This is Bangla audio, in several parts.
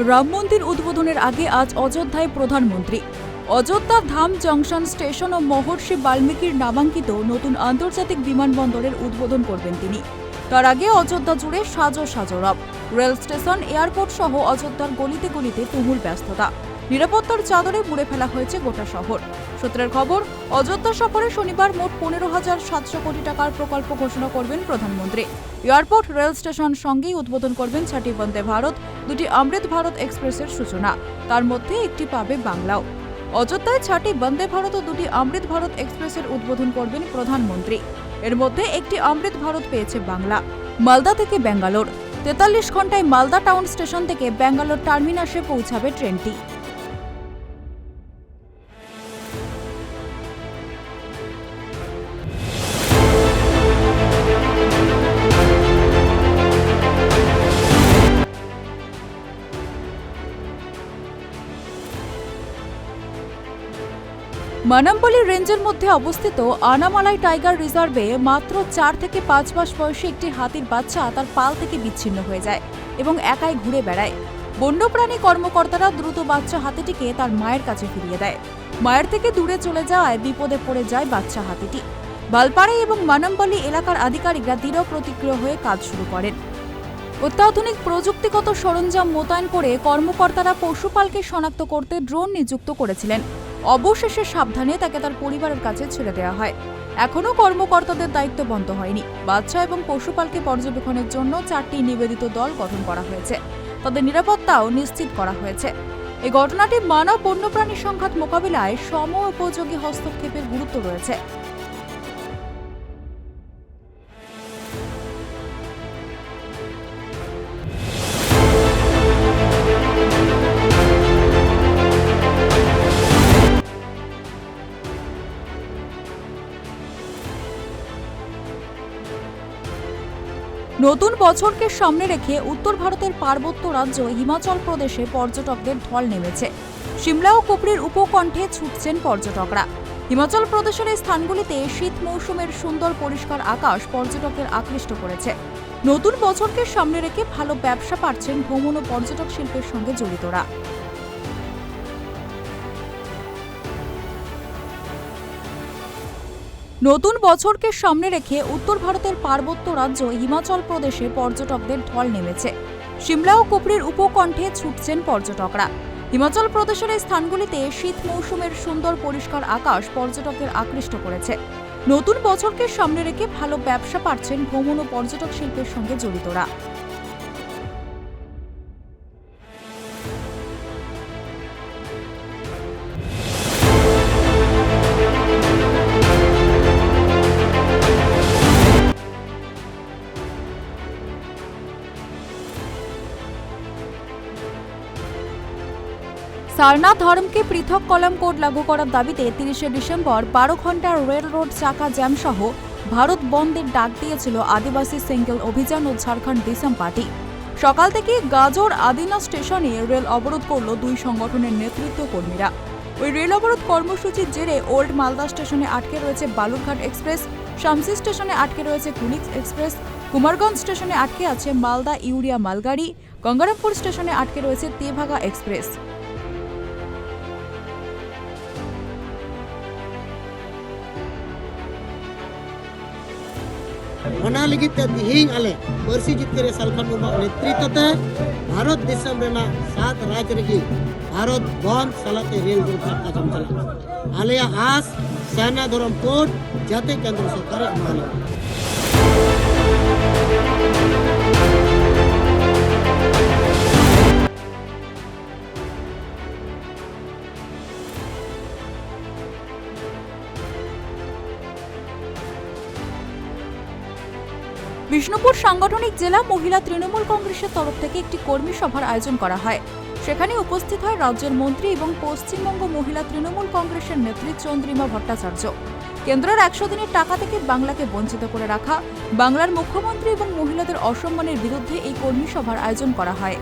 রাম মন্দির উদ্বোধনের আগে আজ অযোধ্যায় প্রধানমন্ত্রী। অযোধ্যার ধাম জংশন স্টেশন ও মহর্ষি বাল্মীকির নামাঙ্কিত নতুন আন্তর্জাতিক বিমানবন্দরের উদ্বোধন করবেন তিনি। তার আগে অযোধ্যা জুড়ে সাজো সাজো রব। রেল স্টেশন, এয়ারপোর্ট সহ অযোধ্যার গলিতে গলিতে তুমুল ব্যস্ততা। নিরাপত্তার চাদরে মুড়ে ফেলা হয়েছে গোটা শহর। সূত্রের খবর, অযোধ্যা সফরে শনিবার মোট 15,700 কোটি টাকার প্রকল্প ঘোষণা করবেন প্রধানমন্ত্রী। এয়ারপোর্ট, রেল স্টেশন সঙ্গেই উদ্বোধন করবেন 6টি বন্দে ভারত, 2টি অমৃত ভারত এক্সপ্রেসের সূচনা। তার মধ্যে একটি পাবে বাংলাও। অযোধ্যায় 6টি বন্দে ভারত ও 2টি অমৃত ভারত এক্সপ্রেসের উদ্বোধন করবেন প্রধানমন্ত্রী। এর মধ্যে একটি অমৃত ভারত পেয়েছে বাংলা। মালদা থেকে ব্যাঙ্গালোর 43 ঘন্টায় মালদা টাউন স্টেশন থেকে ব্যাঙ্গালোর টার্মিনাসে পৌঁছাবে ট্রেনটি। মানাম্বলি রেঞ্জের মধ্যে অবস্থিত আনামালাই টাইগার রিজার্ভে মাত্র 4 থেকে 5 মাস বয়সী একটি হাতির বাচ্চা তার পাল থেকে বিচ্ছিন্ন হয়ে যায় এবং একাই ঘুরে বেড়ায়। বন্যপ্রাণী কর্মকর্তারা দ্রুত বাচ্চা হাতিটিকে তার মায়ের কাছে ফিরিয়ে দেয়। মায়ের থেকে দূরে চলে যাওয়ায় বিপদে পড়ে যায় বাচ্চা হাতিটি। বালপাড়াই এবং মানাম্বলি এলাকার আধিকারিকরা দৃঢ় প্রতিক্রিয়া হয়ে কাজ শুরু করেন। অত্যাধুনিক প্রযুক্তিগত সরঞ্জাম মোতায়েন করে কর্মকর্তারা পশুপালকে শনাক্ত করতে ড্রোন নিযুক্ত করেছিলেন। অবশেষে সাবধানে তাকে তার পরিবারের কাছে ছেড়ে দেওয়া হয়। এখনও কর্মকর্তাদের দায়িত্ব বন্ধ হয়নি। বাচ্চা এবং পশুপালকে পর্যবেক্ষণের জন্য 4টি নিবেদিত দল গঠন করা হয়েছে। তাদের নিরাপত্তাও নিশ্চিত করা হয়েছে। এই ঘটনাটি মানব বন্যপ্রাণী সংঘাত মোকাবিলায় সময়োপযোগী হস্তক্ষেপের গুরুত্ব রয়েছে। নতুন বছরকে সামনে রেখে উত্তর ভারতের পার্বত্য রাজ্য হিমাচল প্রদেশে পর্যটকদের ঢল নেমেছে। সিমলা ও কুফরির উপকণ্ঠে ছুটছেন পর্যটকরা। হিমাচল প্রদেশের এই স্থানগুলিতে শীত মৌসুমের সুন্দর পরিষ্কার আকাশ পর্যটকদের আকৃষ্ট করেছে। নতুন বছরকে সামনে রেখে ভালো ব্যবসা পাচ্ছেন ভ্রমণ ও পর্যটক শিল্পের সঙ্গে জড়িতরা। নতুন বছরকে সামনে রেখে উত্তর ভারতের পার্বত্য রাজ্য হিমাচল প্রদেশে পর্যটকদের ঢল নেমেছে। সিমলা ও কুফরির উপকণ্ঠে ছুটছেন পর্যটকরা। হিমাচল প্রদেশের এই স্থানগুলিতে শীত মৌসুমের সুন্দর পরিষ্কার আকাশ পর্যটকদের আকৃষ্ট করেছে। নতুন বছরকে সামনে রেখে ভালো ব্যবসা পাচ্ছেন ভ্রমণ ও পর্যটক শিল্পের সঙ্গে জড়িতরা। সারনাথ ধর্মকে পৃথক কলাম কোড লাগু করার দাবিতে 30শে ডিসেম্বর 12 ঘন্টার রেল রোড চাকা জ্যাম সহ ভারত বন্ধের ডাক দিয়েছিল আদিবাসী সিঙ্গেল অভিযান ও ঝাড়খণ্ড দিসম পার্টি। সকাল থেকে গাজর আদিনা স্টেশনে রেল অবরোধ করল দুই সংগঠনের নেতৃত্ব কর্মীরা। ওই রেল অবরোধ কর্মসূচির জেরে ওল্ড মালদা স্টেশনে আটকে রয়েছে বালুরঘাট এক্সপ্রেস, শামসি স্টেশনে আটকে রয়েছে কুলিক এক্সপ্রেস, কুমারগঞ্জ স্টেশনে আটকে আছে মালদা ইউরিয়া মালগাড়ি, গঙ্গারামপুর স্টেশনে আটকে রয়েছে তেভাগা এক্সপ্রেস। ᱚᱱᱟ ᱞᱟᱹᱜᱤᱫ ᱛᱮ ᱛᱮᱦᱮᱧ ᱟᱞᱮ ᱯᱟᱹᱨᱥᱤ ᱡᱤᱛᱠᱟᱹᱨᱤᱭᱟᱹ ᱥᱟᱞᱠᱷᱟᱱ ᱢᱩᱨᱢᱩ ᱱᱮᱛᱨᱤᱛᱛᱚ ᱛᱮ ᱵᱷᱟᱨᱚᱛ ᱫᱤᱥᱚᱢ ᱨᱮᱱᱟᱜ 7 ᱨᱟᱡᱽ ᱨᱮᱜᱮ ᱵᱷᱟᱨᱚᱛ ᱵᱚᱱᱫ ᱥᱟᱞᱟᱜ ᱨᱮᱞ ᱫᱩᱨᱜᱷᱚᱴᱱᱟ ᱟᱸᱡᱚᱢ ᱪᱟᱞᱟᱜᱼᱟ। ᱟᱞᱮᱭᱟᱜ ᱟᱸᱥ ᱥᱟᱨᱱᱟ ᱫᱷᱚᱨᱚᱢ ᱠᱳᱰ ᱡᱟᱛᱮ ᱠᱮᱱᱫᱨᱚ ᱥᱚᱨᱠᱟᱨᱮ ᱮᱢᱟ ᱞᱮ। বিষ্ণুপুর সাংগঠনিক জেলা মহিলা তৃণমূল কংগ্রেসের তরফ থেকে একটি কর্মী সভার আয়োজন করা হয়। সেখানে উপস্থিত হয় রাজ্যের মন্ত্রী এবং পশ্চিমবঙ্গ মহিলা তৃণমূল কংগ্রেসের নেত্রী চন্দ্রিমা ভট্টাচার্য। কেন্দ্রের 100 দিনের টাকা থেকে বাংলাকে বঞ্চিত করে রাখা, বাংলার মুখ্যমন্ত্রী এবং মহিলাদের অসম্মানের বিরুদ্ধে এই কর্মী সভার আয়োজন করা হয়।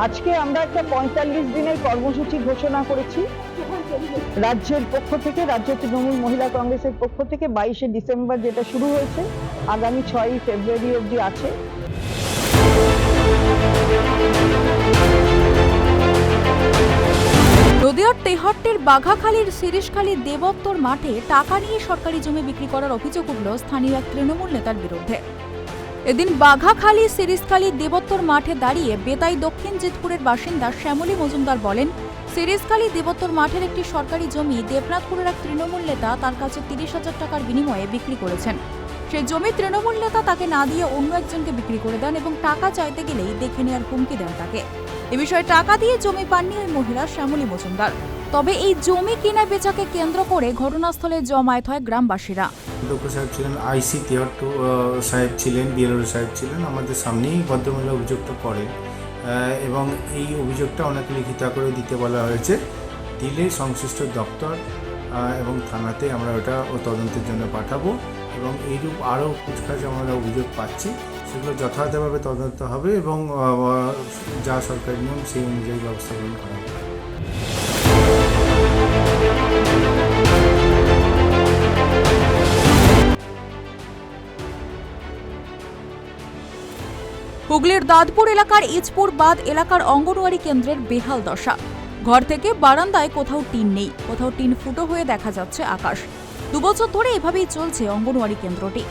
আজকে আমরা একটা ৪৫ দিনের কর্মসূচি ঘোষণা করেছি রাজ্যের পক্ষ থেকে, রাজ্য তৃণমূল মহিলা কংগ্রেসের পক্ষ থেকে। 22শে ডিসেম্বর যেটা শুরু হয়েছে, আগামী 6ই ফেব্রুয়ারি অবধি আছে। নদিয়ার তেহট্টের বাঘাখালীর শিরিশখালী দেবত্তর মাঠে টাকা নিয়ে সরকারি জমি বিক্রি করার অভিযোগ উঠল স্থানীয় এক তৃণমূল নেতার বিরুদ্ধে। এদিন বাঘাখালী শিরিশখালী দেবত্তর মাঠে দাঁড়িয়ে বেতাই দক্ষিণ জিতপুরের বাসিন্দা শ্যামলী মজুমদার বলেন, শিরিশখালী দেবত্তর মাঠের একটি সরকারি জমি দেবনাথপুরের এক তৃণমূল নেতা তার কাছে ৩০,০০০ টাকার বিনিময়ে বিক্রি করেছেন। সেই জমি তৃণমূল নেতা তাকে না দিয়ে অন্য একজনকে বিক্রি করে দেন এবং টাকা চাইতে গেলেই দেখে নেওয়ার হুমকি দেন তাকে। এ বিষয়ে টাকা দিয়ে জমি পাননি ওই মহিলা শ্যামলী মজুমদার। তবে এই জমি কেনা বেচাকে কেন্দ্র করে ঘটনাস্থলে জমায়েত হয় গ্রামবাসীরা। ডক্টর সাহেব ছিলেন, আইসি তেহট্ট সাহেব ছিলেন, বিএলও সাহেব ছিলেন, আমাদের সামনেই ভদ্রমহিলা অভিযোগটা করেন এবং এই অভিযোগটা ওনাকে লিখিত আকারে দিতে বলা হয়েছে। দিলে সংশ্লিষ্ট দপ্তর এবং থানাতে আমরা ওটা তদন্তের জন্য পাঠাবো এবং এইরূপ আরও কুচকাচ আমরা অভিযোগ পাচ্ছি, সেগুলো যথাযথভাবে তদন্ত হবে এবং যা সরকারি নিয়ম সেই অনুযায়ী ব্যবস্থা গ্রহণ করা হবে। হুগলির দাঁতপুর এলাকার ইচপুর বাঁধ এলাকার অঙ্গনওয়াড়ি কেন্দ্রের বেহাল দশা। ঘর থেকে বারান্দায় কোথাও টিন নেই, কোথাও টিন ফুটো হয়ে দেখা যাচ্ছে আকাশ। 2 বছর ধরে এভাবেই চলছে অঙ্গনওয়াড়ি কেন্দ্রটি।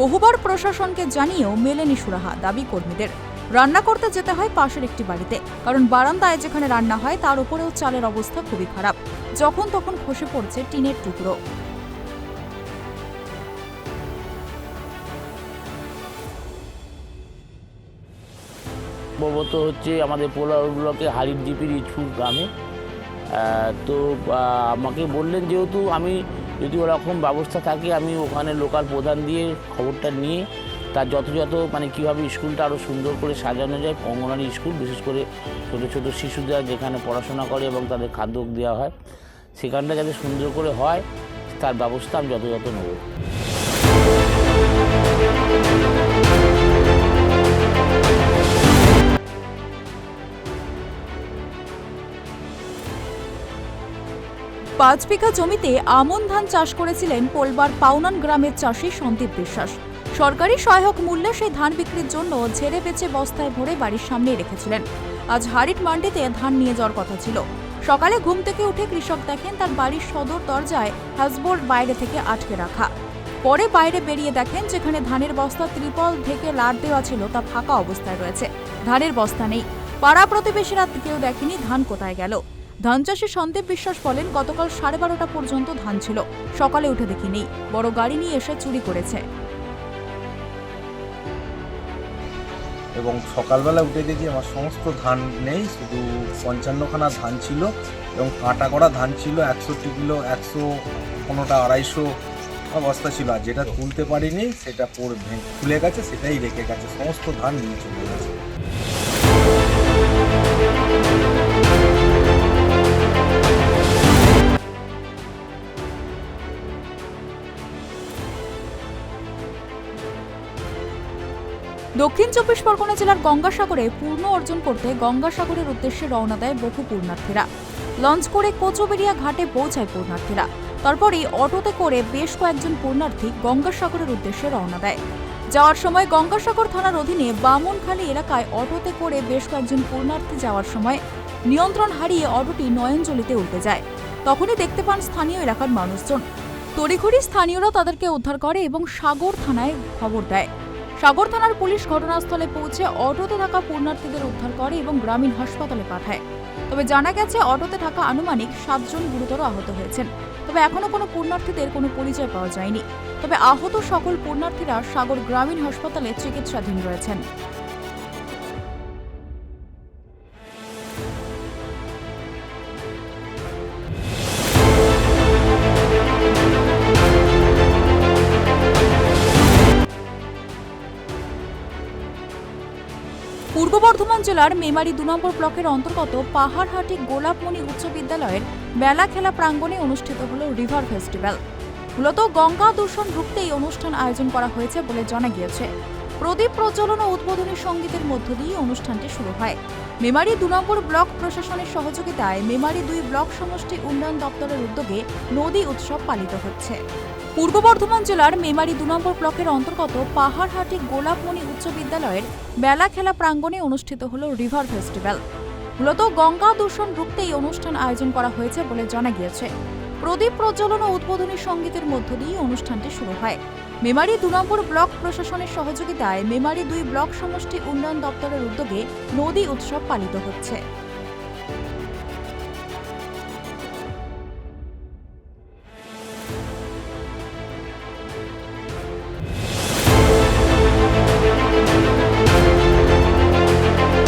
বহুবার প্রশাসনকে জানিয়েও মেলেনি সুরাহা। দাবি কর্মীদের রান্না করতে যেতে হয় পাশের একটি বাড়িতে, কারণ বারান্দায় যেখানে রান্না হয় তার উপরেও চালের অবস্থা খুবই খারাপ, যখন তখন খসে পড়ছে টিনের টুকরো। সম্ভবত হচ্ছে আমাদের পোলার ব্লকে হারির ডিপির ইচপুর গ্রামে। তো আমাকে বললেন, যেহেতু আমি যদি ওরকম ব্যবস্থা থাকে আমি ওখানে লোকাল প্রধান দিয়ে খবরটা নিয়ে তার যথাযথ কীভাবে স্কুলটা আরও সুন্দর করে সাজানো যায়, অঙ্গনওয়াড়ি স্কুল বিশেষ করে ছোটো ছোটো শিশুরা যেখানে পড়াশোনা করে এবং তাদের খাদ্য দেওয়া হয়, সেখানটা যাতে সুন্দর করে হয় তার ব্যবস্থা আমি যথাযথ নেব। পাঁচ বিঘা জমিতে আমন ধান চাষ করেছিলেন পোলবার পাউনান গ্রামের চাষি সন্দীপ বিশ্বাস। সরকারি সহায়ক মূল্যে সেই ধান বিক্রির জন্য ঝেড়ে বেচে বস্তায় ভরে বাড়ির সামনে রেখেছিলেন। আজ হারিট মান্ডিতে ধান নিয়ে যাওয়ার কথা ছিল। সকালে ঘুম থেকে উঠে কৃষক দেখেন তার বাড়ির সদর দরজায় হ্যাজবোর্ড বাইরে থেকে আটকে রাখা। পরে বাইরে বেরিয়ে দেখেন যেখানে ধানের বস্তা ত্রিপল থেকে লাট দেওয়া ছিল তা ফাঁকা অবস্থায় রয়েছে, ধানের বস্তা নেই। পাড়া প্রতিবেশীরা কেউ দেখেনি ধান কোথায় গেল। ধান চাষী সন্দীপ বিশ্বাস বলেন, গতকাল 12:30 পর্যন্ত ধান ছিল, সকালে উঠে দেখি নেই, বড় গাড়ি নিয়ে এসে চুরি করেছে। এবং সকালবেলা উঠে দেখি আমার সমস্ত ধান নেই, শুধু 55খানা ধান ছিল এবং কাটা করা ধান ছিল 100 কিলো, 100 কোনোটা 250 বস্তা ছিল। আর যেটা তুলতে পারিনি সেটা খুলে গেছে, সেটাই রেখে গেছে, সমস্ত ধান নিয়ে চলে গেছে। দক্ষিণ 24 পরগনা জেলার গঙ্গাসাগরে পূর্ণ অর্জন করতে গঙ্গাসাগরের উদ্দেশ্যে রওনা দেয় বহু পূর্ণার্থীরা। লঞ্চ করে কোচবেরিয়া ঘাটে পৌঁছায় পূর্ণার্থীরা। তারপরেই অটোতে করে বেশ কয়েকজন পূর্ণার্থী গঙ্গাসাগরের উদ্দেশ্যে রওনা দেয়। যাওয়ার সময় গঙ্গাসাগর থানার অধীনে বামুনখালী এলাকায় অটোতে করে বেশ কয়েকজন পূর্ণার্থী যাওয়ার সময় নিয়ন্ত্রণ হারিয়ে অটোটি নয়নজলিতে উল্টে যায়। তখনই দেখতে পান স্থানীয় এলাকার মানুষজন। তড়িঘড়ি স্থানীয়রা তাদেরকে উদ্ধার করে এবং সাগর থানায় খবর দেয়। সাগর থানার পুলিশ ঘটনাস্থলে পৌঁছে অটোতে থাকা পূর্ণার্থীদের উদ্ধার করে এবং গ্রামীণ হাসপাতালে পাঠায়। তবে জানা গেছে অটোতে থাকা আনুমানিক 7 জন গুরুতর আহত হয়েছেন। তবে এখনো কোনো পূর্ণার্থীদের কোনো পরিচয় পাওয়া যায়নি। তবে আহত সকল পূর্ণার্থীরা সাগর গ্রামীণ হাসপাতালে চিকিৎসাধীন রয়েছেন। পূর্ব বর্ধমান জেলার মেমারি 2 নম্বর ব্লকের অন্তর্গত পাহাড়হাটি গোলাপমণি উচ্চ বিদ্যালয়ের মেলা খেলা প্রাঙ্গণে অনুষ্ঠিত হল রিভার ফেস্টিভ্যাল। মূলত গঙ্গা দূষণ রুখতে এই অনুষ্ঠান আয়োজন করা হয়েছে বলে জানা গিয়েছে। প্রদীপ প্রজ্বলন ও উদ্বোধনী সঙ্গীতের মধ্য দিয়ে অনুষ্ঠানটি শুরু হয়। মেমারি 2 নম্বর ব্লক প্রশাসনের সহযোগিতায় মেমারি 2 ব্লক সমষ্টি উন্নয়ন দপ্তরের উদ্যোগে নদী উৎসব পালিত হচ্ছে। পূর্ব বর্ধমান জেলার মেমারি 2 নম্বর ব্লকের অন্তর্গত পাহাড়হাটি গোলাপমণি উচ্চ বিদ্যালয়ের বেলা খেলা প্রাঙ্গণে অনুষ্ঠিত হল রিভার ফেস্টিভ্যাল। মূলত গঙ্গা দূষণ রুখতে এই অনুষ্ঠান আয়োজন করা হয়েছে বলে জানা গিয়েছে। প্রদীপ প্রজ্বলন ও উদ্বোধনী সঙ্গীতের মধ্য দিয়ে অনুষ্ঠানটি শুরু হয়। মেমারি 2 নম্বর ব্লক প্রশাসনের সহযোগিতায় মেমারি 2 ব্লক সমষ্টি উন্নয়ন দপ্তরের উদ্যোগে নদী উৎসব পালিত হচ্ছে।